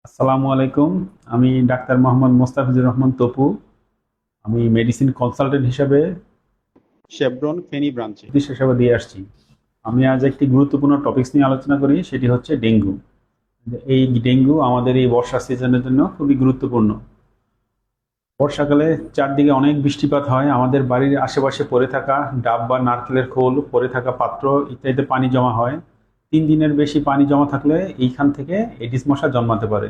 আসসালামু আলাইকুম। আমি ডাক্তার মোহাম্মদ মোস্তাফিজুর রহমান তপু। আমি মেডিসিন কনসালটেন্ট হিসাবে শেভরন ফেনী ব্রাঞ্চে চিকিৎসা সেবা দিয়ে আসছি। আমি আজ একটি গুরুত্বপূর্ণ টপিকস নিয়ে আলোচনা করি, সেটি হচ্ছে ডেঙ্গু। এই ডেঙ্গু আমাদের এই বর্ষা সিজনের জন্য খুবই গুরুত্বপূর্ণ। বর্ষাকালে চারদিকে অনেক বৃষ্টিপাত হয়, আমাদের বাড়ির আশেপাশে পড়ে থাকা ডাব বা নারকেলের খোল, পড়ে থাকা পাত্র ইত্যাদিতে পানি জমা হয়। 3 দিনের বেশি পানি জমা থাকলে এইখান থেকে এডিস মশা জন্মাতে পারে।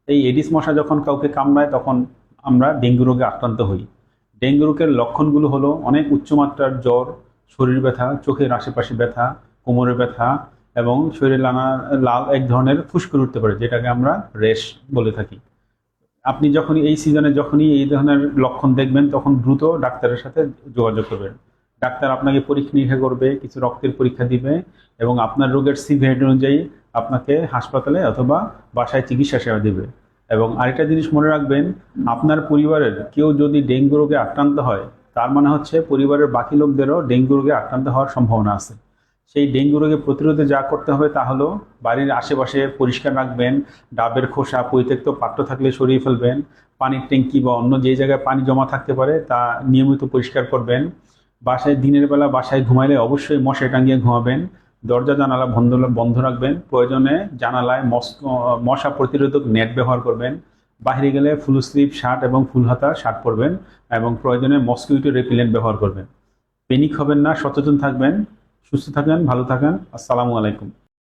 এই এডিস মশা যখন কাউকে কামড়ায় তখন আমরা ডেঙ্গু রোগে আক্রান্ত হই। ডেঙ্গু রোগের লক্ষণগুলো হলো অনেক উচ্চমাত্রার জ্বর, শরীর ব্যথা, চোখের আশেপাশে ব্যথা, কোমরে ব্যথা এবং শরীরে নানা লাল এক ধরনের ফুসকুড়ি উঠতে পারে, যেটাকে আমরা রেশ বলে থাকি। আপনি যখনই এই সিজনে যখনই এই ধরনের লক্ষণ দেখবেন তখন দ্রুত ডাক্তারের সাথে যোগাযোগ করবেন। ডাক্তার আপনাকে পরীক্ষা নিরীক্ষা করবে, কিছু রক্তের পরীক্ষা দিবে এবং আপনার রোগের সিভিয়ারিটি অনুযায়ী আপনাকে হাসপাতালে অথবা বাসায় চিকিৎসা সেবা দিবে। এবং আরেকটা জিনিস মনে রাখবেন, আপনার পরিবারের কেউ যদি ডেঙ্গু রোগে আক্রান্ত হয়, তার মানে হচ্ছে পরিবারের বাকি লোকদেরও ডেঙ্গু রোগে আক্রান্ত হওয়ার সম্ভাবনা আছে। সেই ডেঙ্গু রোগে প্রতিরোধে যা করতে হবে তা হলো বাড়ির আশেপাশে পরিষ্কার রাখবেন, ডাবের খোসা পরিত্যক্ত পাত্র থাকলে সরিয়ে ফেলবেন, পানির ট্যাঙ্কি বা অন্য যে জায়গায় পানি জমা থাকতে পারে তা নিয়মিত পরিষ্কার করবেন। বাসায় দিনের বেলা বাসায় ঘুমাইলে অবশ্যই মশারি টাঙিয়ে ঘুমাবেন। দরজা জানালা বন্ধ বন্ধ রাখবেন, প্রয়োজনে জানালায় মশা প্রতিরোধক নেট ব্যবহার করবেন। বাইরে গেলে ফুল স্লিভ শার্ট এবং ফুল হাতা শার্ট পরবেন এবং প্রয়োজনে মসকিউটো রেপিলেন্ট ব্যবহার করবেন। পেনিক হবেন না, সচেতন থাকবেন। সুস্থ থাকেন, ভালো থাকেন। আসসালামু আলাইকুম।